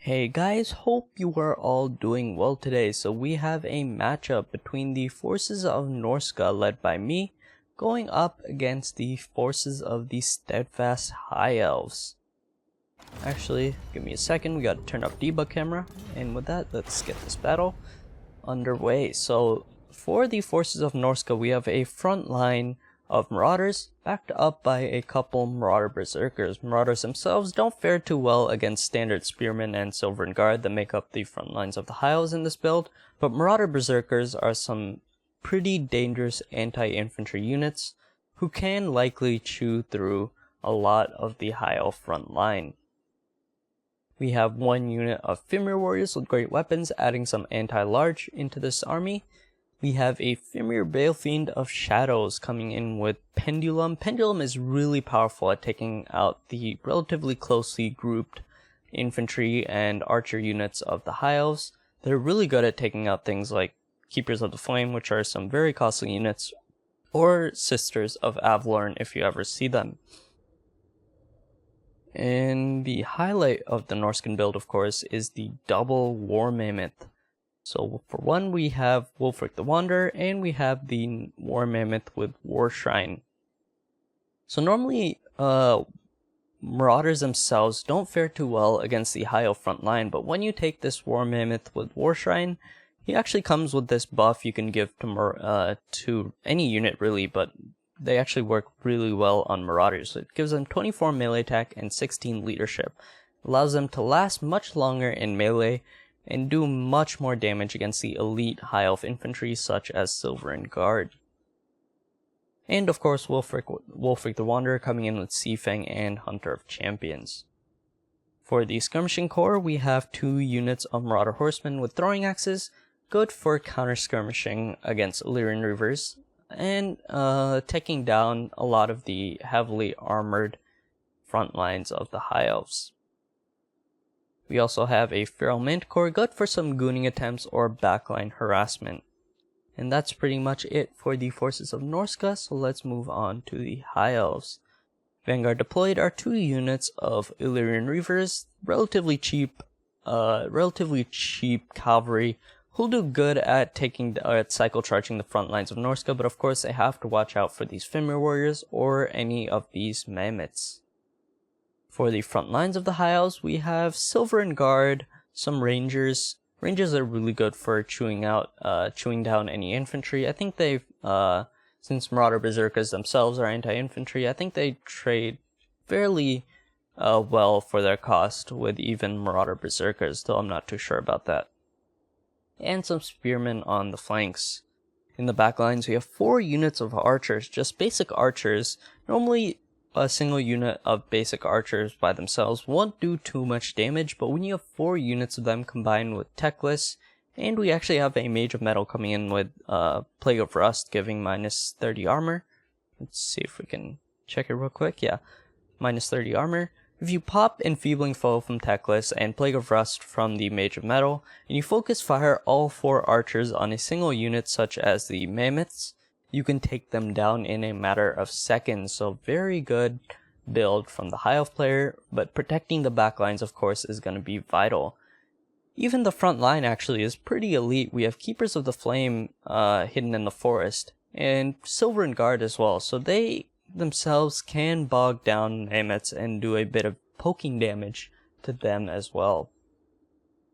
Hey guys, hope you are all doing well today. So we have a matchup between the forces of Norsca led by me going up against the forces of the steadfast High Elves. Actually, give me a second, we gotta turn up debug camera, and with that, let's get this battle underway. So for the forces of Norsca, we have a front line of Marauders, backed up by a couple Marauder Berserkers. Marauders themselves don't fare too well against standard Spearmen and Silver Guard that make up the front lines of the High Elves in this build, but Marauder Berserkers are some pretty dangerous anti-infantry units who can likely chew through a lot of the High Elf front line. We have one unit of Fimir Warriors with great weapons, adding some anti-large into this army. We have a Fimir Balefiend of Shadows coming in with Pendulum. Pendulum is really powerful at taking out the relatively closely grouped infantry and archer units of the High Elves. They're really good at taking out things like Keepers of the Flame, which are some very costly units, or Sisters of Avalorn if you ever see them. And the highlight of the Norscan build, of course, is the double War Mammoth. So for one, we have Wulfric the Wanderer, and we have the War Mammoth with War Shrine. So normally, Marauders themselves don't fare too well against the High Elf front line, but when you take this War Mammoth with War Shrine, he actually comes with this buff you can give to any unit really, but they actually work really well on Marauders. It gives them 24 melee attack and 16 leadership. Allows them to last much longer in melee and do much more damage against the elite High Elf infantry such as Silver Guard. And of course Wulfric the Wanderer coming in with Seafang and Hunter of Champions. For the Skirmishing Corps, we have two units of Marauder Horsemen with throwing axes, good for counter skirmishing against Illyrian Reavers, and taking down a lot of the heavily armored front lines of the High Elves. We also have a Feral Manticore, good for some gooning attempts or backline harassment. And that's pretty much it for the forces of Norsca, so let's move on to the High Elves. Vanguard deployed are two units of Illyrian Reavers, relatively cheap cavalry, who'll do good at cycle charging the front lines of Norsca, but of course they have to watch out for these Fimir Warriors or any of these Mammoths. For the front lines of the High Elves, we have Silver Guard, some Rangers. Rangers are really good for chewing down any infantry. I think they've, since Marauder Berserkers themselves are anti-infantry, I think they trade fairly well for their cost with even Marauder Berserkers, though I'm not too sure about that. And some Spearmen on the flanks. In the back lines, we have 4 units of archers, just basic archers. Normally, a single unit of basic archers by themselves won't do too much damage, but when you have 4 units of them combined with Techless, and we actually have a Mage of Metal coming in with Plague of Rust giving minus 30 armor. Let's see if we can check it real quick. Yeah, minus 30 armor. If you pop Enfeebling Foe from Techless and Plague of Rust from the Mage of Metal, and you focus fire all 4 archers on a single unit such as the Mammoths, you can take them down in a matter of seconds. So very good build from the High Elf player, but protecting the backlines of course is going to be vital. Even the front line actually is pretty elite. We have Keepers of the Flame hidden in the forest, and Silver Guard as well, so they themselves can bog down Mammoths and do a bit of poking damage to them as well.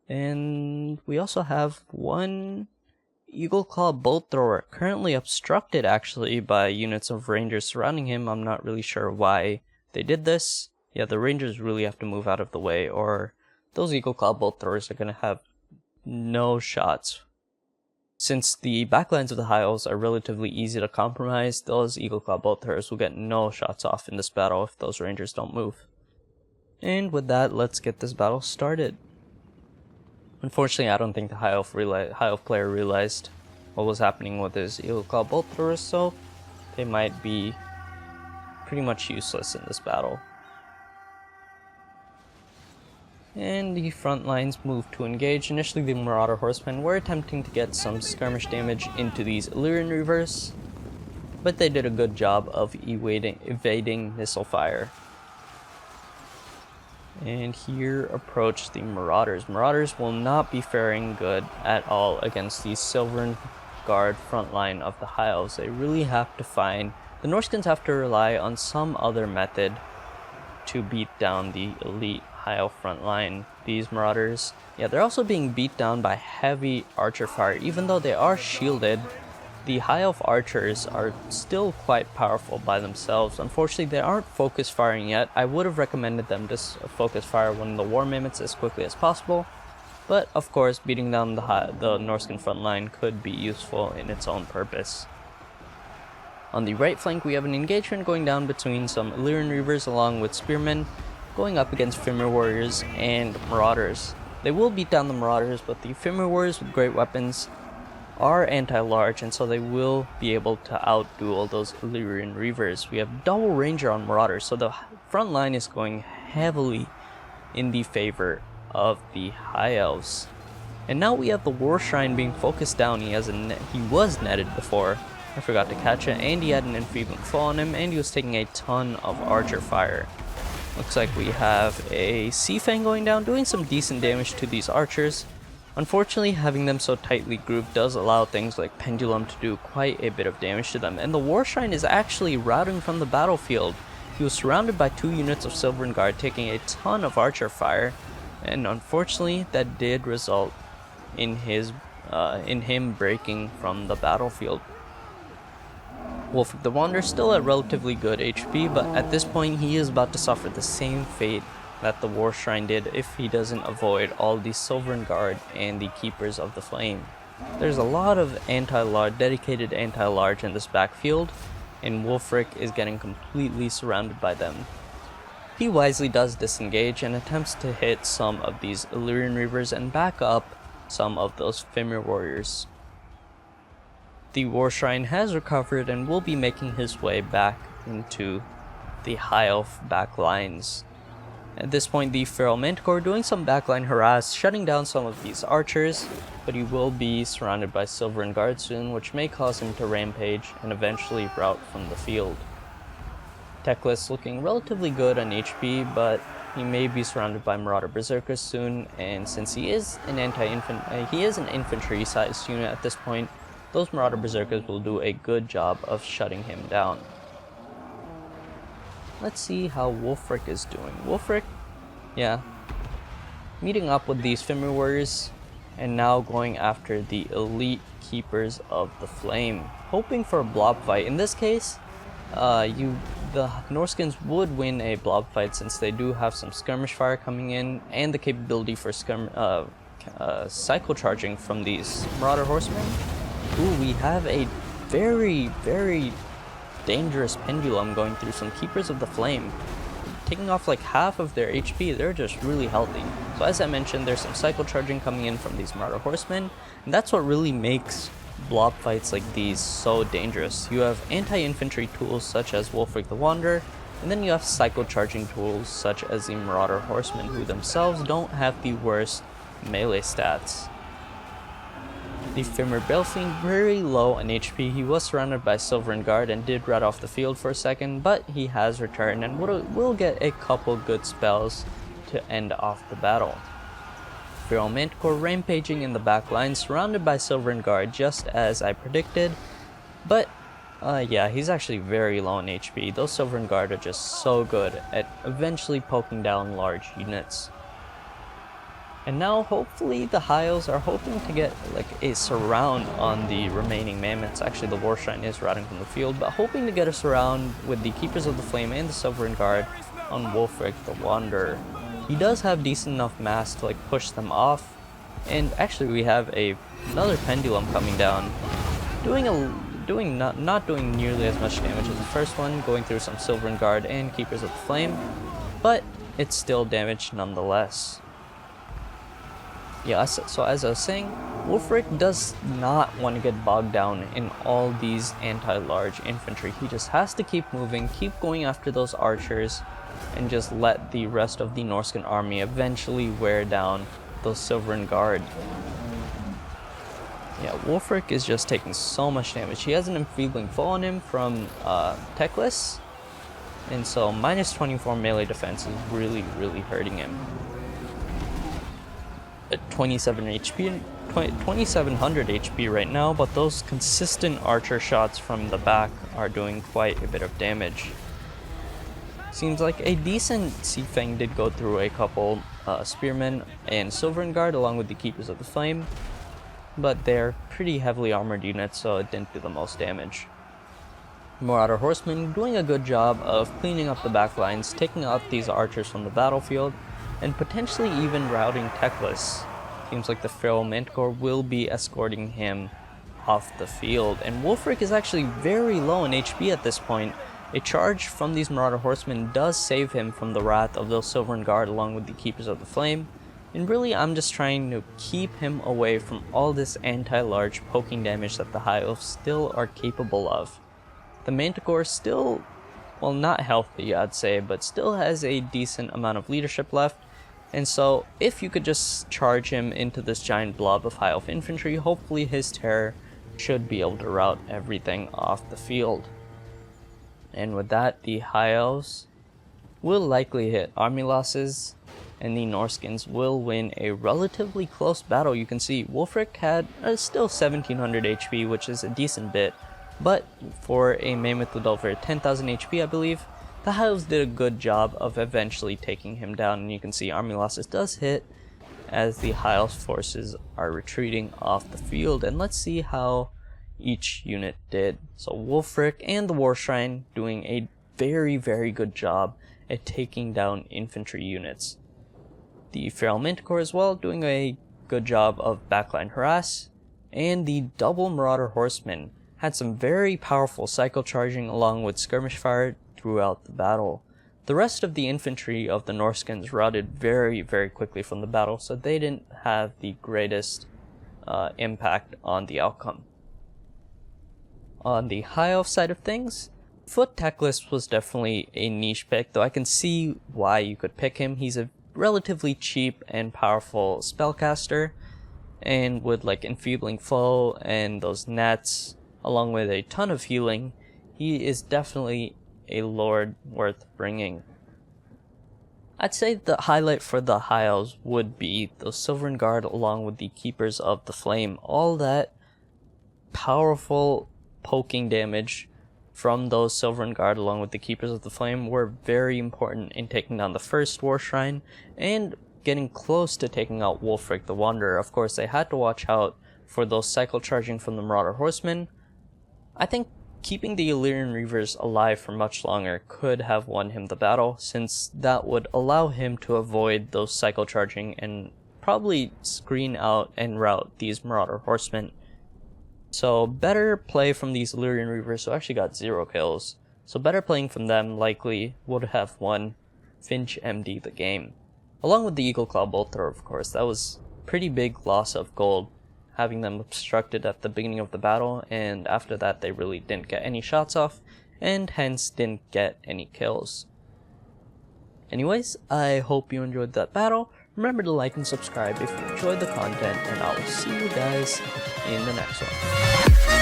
And we also have one Eagle Claw Bolt Thrower, currently obstructed actually by units of Rangers surrounding him. I'm not really sure why they did this. Yeah, the Rangers really have to move out of the way, or those Eagle Claw Bolt Throwers are going to have no shots. Since the backlines of the High Elves are relatively easy to compromise, those Eagle Claw Bolt Throwers will get no shots off in this battle if those Rangers don't move. And with that, let's get this battle started. Unfortunately, I don't think the High Elf player realized what was happening with his Eagle Claw Bolt Throwers, so they might be pretty much useless in this battle. And the front lines moved to engage. Initially, the Marauder Horsemen were attempting to get some skirmish damage into these Illyrian Reavers, but they did a good job of evading missile fire. And here approach the Marauders. Marauders will not be faring good at all against the Silver Guard front line of the High Elves. They really have to find... The Norskins have to rely on some other method to beat down the elite High Elf front line. These Marauders, yeah, they're also being beat down by heavy archer fire. Even though they are shielded, the High Elf archers are still quite powerful by themselves. Unfortunately, they aren't focus firing yet. I would have recommended them to focus fire one of the War Mammoths as quickly as possible. But, of course, beating down the Norscan front line could be useful in its own purpose. On the right flank, we have an engagement going down between some Illyrian Reavers along with Spearmen, going up against Fimir Warriors and Marauders. They will beat down the Marauders, but the Fimir Warriors with great weapons are anti-large, and so they will be able to outduel those Illyrian Reavers. We have double ranger on Marauders, so the front line is going heavily in the favor of the High Elves. And now we have the War Shrine being focused down. He was netted before. I forgot to catch it, and he had an enfeebling fall on him, and he was taking a ton of archer fire. Looks like we have a Sea Fang going down, doing some decent damage to these archers. Unfortunately, having them so tightly grouped does allow things like Pendulum to do quite a bit of damage to them, and the War Shrine is actually routing from the battlefield. He was surrounded by 2 units of Silver Guard, taking a ton of archer fire, and unfortunately that did result in him breaking from the battlefield. Wolfric the Wanderer still at relatively good HP, but at this point he is about to suffer the same fate that the War Shrine did if he doesn't avoid all the Silver Guard and the Keepers of the Flame. There's a lot of dedicated anti-large in this backfield, and Wolfric is getting completely surrounded by them. He wisely does disengage and attempts to hit some of these Illyrian Reavers and back up some of those Fimir Warriors. The War Shrine has recovered and will be making his way back into the High Elf backlines. At this point, the Feral Manticore doing some backline harass, shutting down some of these archers, but he will be surrounded by Silver Guard soon, which may cause him to rampage and eventually rout from the field. Teclis looking relatively good on HP, but he may be surrounded by Marauder Berserkers soon, and since he is an infantry-sized unit at this point, those Marauder Berserkers will do a good job of shutting him down. Let's see how Wolfric is doing. Wolfric, yeah, meeting up with these Fimir Warriors, and now going after the elite Keepers of the Flame, hoping for a blob fight. In this case, the Norskins would win a blob fight since they do have some skirmish fire coming in and the capability for cycle charging from these Marauder Horsemen. Ooh, we have a very, very dangerous Pendulum going through some Keepers of the Flame, taking off like half of their HP. They're just really healthy. So as I mentioned, there's some cycle charging coming in from these Marauder Horsemen, and that's what really makes blob fights like these so dangerous. You have anti-infantry tools such as Wolfric the Wanderer, and then you have cycle charging tools such as the Marauder Horsemen, who themselves don't have the worst melee stats. The Fimir Balefin very low on HP. He was surrounded by Silver Guard and did run off the field for a second, but he has returned and will get a couple good spells to end off the battle. Feral Manticore rampaging in the back line, surrounded by Silver Guard, just as I predicted. But yeah, he's actually very low on HP. Those Silver Guard are just so good at eventually poking down large units. And now, hopefully, the High Elves are hoping to get like a surround on the remaining Mammoths. Actually, the War Shrine is routing from the field, but hoping to get a surround with the Keepers of the Flame and the Silver Guard on Wolfric the Wanderer. He does have decent enough mass to like push them off, and actually we have another Pendulum coming down, not doing nearly as much damage as the first one, going through some Silver Guard and Keepers of the Flame, but it's still damage nonetheless. Yeah, so as I was saying, Wolfric does not want to get bogged down in all these anti-large infantry. He just has to keep moving, keep going after those archers, and just let the rest of the Norscan army eventually wear down those Silver Guard. Yeah, Wolfric is just taking so much damage. He has an enfeebling fall on him from Teclis, and so minus 24 melee defense is really hurting him. At 27 HP, 2700 HP right now, but those consistent archer shots from the back are doing quite a bit of damage. Seems like a decent Sea Fang did go through a couple spearmen and Silvern Guard along with the Keepers of the Flame, but they're pretty heavily armored units, so it didn't do the most damage. Marauder Horsemen doing a good job of cleaning up the back lines, taking out these archers from the battlefield, and potentially even routing Teclis. Seems like the Feral Manticore will be escorting him off the field, and Wulfric is actually very low in HP at this point. A charge from these Marauder Horsemen does save him from the wrath of those Silvern Guard along with the Keepers of the Flame, and really I'm just trying to keep him away from all this anti-large poking damage that the High Elves still are capable of. The Manticore still, well, not healthy I'd say, but still has a decent amount of leadership left, and so if you could just charge him into this giant blob of High Elf infantry, hopefully his terror should be able to rout everything off the field. And with that, the High Elves will likely hit army losses, and the Norskins will win a relatively close battle. You can see Wulfric had still 1700 HP, which is a decent bit, but for a Mammoth with over 10,000 HP, I believe, the High Elves did a good job of eventually taking him down, and you can see army losses does hit as the High Elves forces are retreating off the field. And let's see how each unit did. So Wulfric and the War Shrine doing a very good job at taking down infantry units. The Feral Manticore as well doing a good job of backline harass, and the double Marauder Horsemen had some very powerful cycle charging along with skirmish fire throughout the battle. The rest of the infantry of the Norskins routed very quickly from the battle, so they didn't have the greatest impact on the outcome. On the High Elf side of things, Foot Teclis was definitely a niche pick, though I can see why you could pick him. He's a relatively cheap and powerful spellcaster, and with like Enfeebling Foe and those nets, along with a ton of healing, he is definitely a lord worth bringing. I'd say the highlight for the High Elves would be those Silvern Guard along with the Keepers of the Flame. All that powerful poking damage from those Silvern Guard along with the Keepers of the Flame were very important in taking down the first War Shrine and getting close to taking out Wulfric the Wanderer. Of course, they had to watch out for those cycle charging from the Marauder Horsemen. I think keeping the Illyrian Reavers alive for much longer could have won him the battle, since that would allow him to avoid those cycle charging and probably screen out and rout these Marauder Horsemen. So better play from these Illyrian Reavers, who actually got 0 kills. So better playing from them likely would have won Finch MD the game. Along with the Eagle Claw Bolt Thrower, of course. That was pretty big loss of gold, having them obstructed at the beginning of the battle, and after that they really didn't get any shots off, and hence didn't get any kills. Anyways, I hope you enjoyed that battle. Remember to like and subscribe if you enjoyed the content, and I will see you guys in the next one.